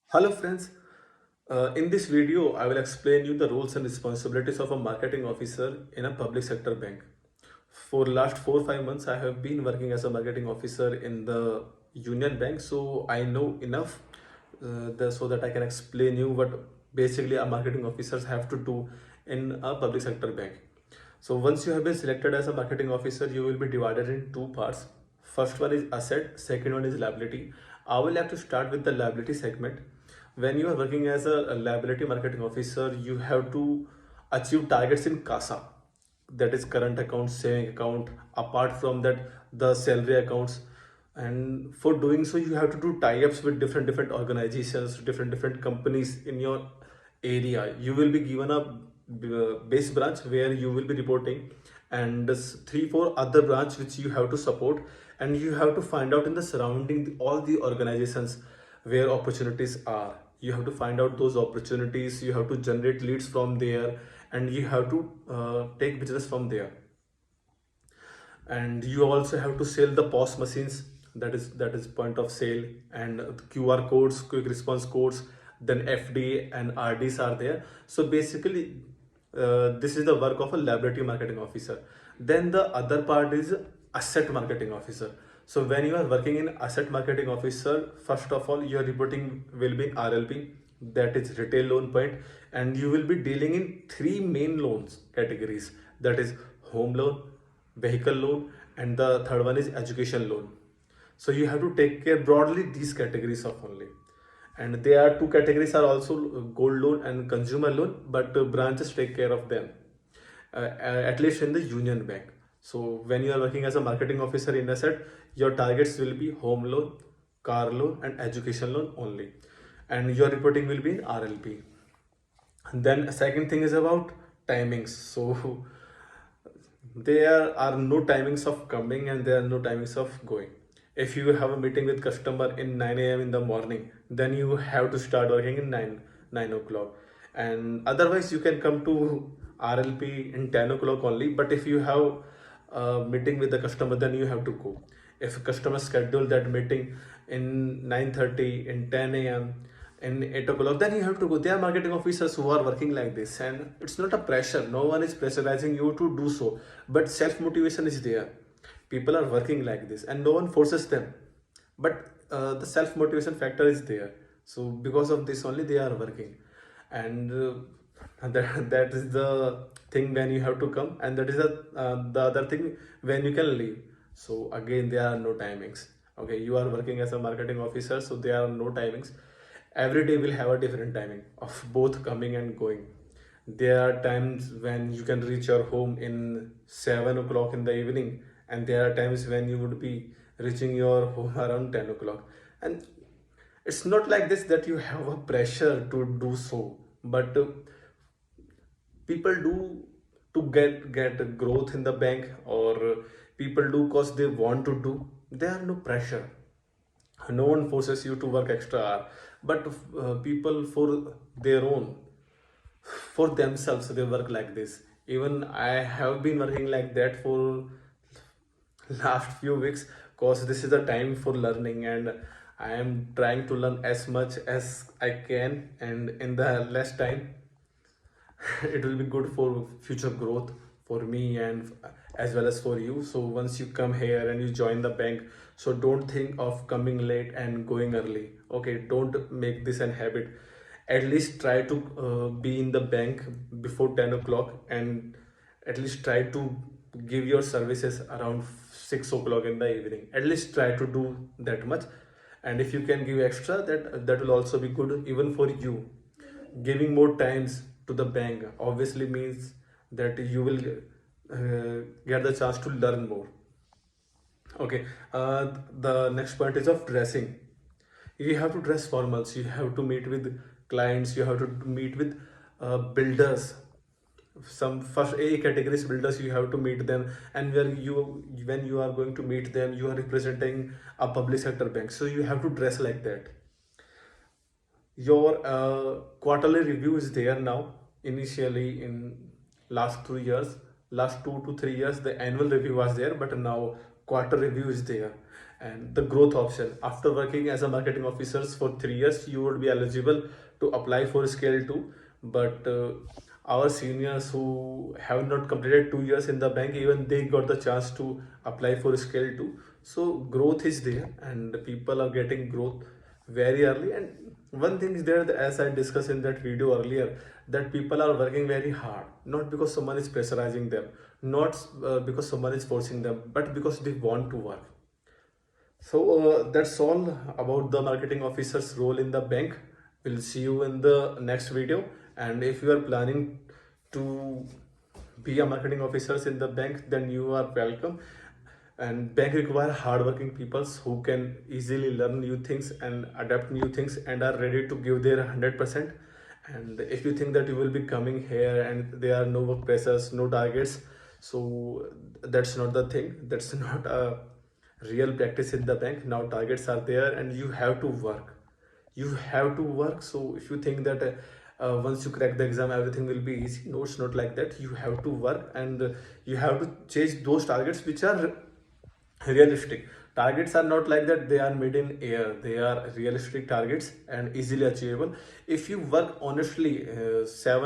Hello friends, in this video I will explain you the roles and responsibilities of a marketing officer in a public sector bank. For last 4 5 months I have been working as a marketing officer in the Union Bank, so I know enough so that I can explain you what basically a marketing officers have to do in a public sector bank. So once you have been selected as a marketing officer, you will be divided in two parts. First one is asset, second one is liability. I will have to start with the liability segment. When you are working as a liability marketing officer, you have to achieve targets in CASA, that is current account, saving account. Apart from that, the salary accounts. And for doing so, you have to do tie-ups with different organizations, different companies in your area. You will be given a base branch where you will be reporting, and three four other branch which you have to support, and you have to find out in the surrounding all the organizations where opportunities are. You have to find out those opportunities, you have to generate leads from there, and you have to take business from there. And you also have to sell the POS machines, that is point of sale, and QR codes, quick response codes. Then FD and RDs are there. So basically, this is the work of a liability marketing officer. Then the other part is asset marketing officer. So when you are working in asset marketing officer, first of all your reporting will be in RLP, that is retail loan point, and you will be dealing in three main loans categories, that is home loan, vehicle loan, and the third one is education loan. So you have to take care broadly these categories of only. And there are two categories are also gold loan and consumer loan, but branches take care of them, at least in the Union Bank. So when you are working as a marketing officer in asset, your targets will be home loan, car loan, and education loan only, and your reporting will be in RLP. And then second thing is about timings. So there are no timings of coming and there are no timings of going. If you have a meeting with customer in 9 a.m. in the morning, then you have to start working in 9 o'clock. And otherwise you can come to RLP in 10 o'clock only. But if you have a meeting with the customer, then you have to go. If a customer schedule that meeting in 9:30, in 10 a.m., in 8 o'clock, then you have to go. There are marketing officers who are working like this, and it's not a pressure. No one is pressurizing you to do so, but self motivation is there. People are working like this, and no one forces them. But the self motivation factor is there. So because of this only they are working, and that is the thing when you have to come, and that is the other thing when you can leave. So again, there are no timings. Okay, you are working as a marketing officer, so there are no timings. Every day will have a different timing of both coming and going. There are times when you can reach your home in 7 o'clock in the evening, and there are times when you would be reaching your home around 10 o'clock. And it's not like this that you have a pressure to do so, but people do to get growth in the bank, or people do because they want to do. There are no pressure. No one forces you to work extra hour, but people for their own, for themselves, they work like this. Even I have been working like that for last few weeks, because this is the time for learning, and I am trying to learn as much as I can, and in the less time it will be good for future growth for me and as well as for you. So once you come here and you join the bank, so don't think of coming late and going early. Okay, don't make this an habit. At least try to be in the bank before 10 o'clock, and at least try to give your services around 6 o'clock in the evening. At least try to do that much. And if you can give extra, that will also be good even for you. Giving more times to the bank obviously means that you will get the chance to learn more. Okay, the next point is of dressing. You have to dress formals, you have to meet with clients, you have to meet with builders. Some first A categories builders, you have to meet them, and where you when you are going to meet them, you are representing a public sector bank, so you have to dress like that. Your quarterly review is there now. Initially, in last 2 years, last 2 to 3 years, the annual review was there, but now quarter review is there. And the growth option, after working as a marketing officers for 3 years, you would be eligible to apply for scale 2. But our seniors who have not completed 2 years in the bank, even they got the chance to apply for scale 2. So growth is there and people are getting growth very early. And one thing is there, that as I discussed in that video earlier, that people are working very hard, not because someone is pressurizing them, not because someone is forcing them, but because they want to work. So that's all about the marketing officer's role in the bank. We'll see you in the next video. And if you are planning to be a marketing officers in the bank, then you are welcome. And bank require hardworking people who can easily learn new things and adapt new things and are ready to give their 100%. And if you think that you will be coming here and there are no work pressures, no targets, so that's not the thing. That's not a real practice in the bank. Now targets are there and you have to work. You have to work. So if you think that once you crack the exam everything will be easy, no, it's not like that. You have to work and you have to chase those targets which are realistic. Targets are not like that, they are made in air. They are realistic targets and easily achievable if you work honestly. 7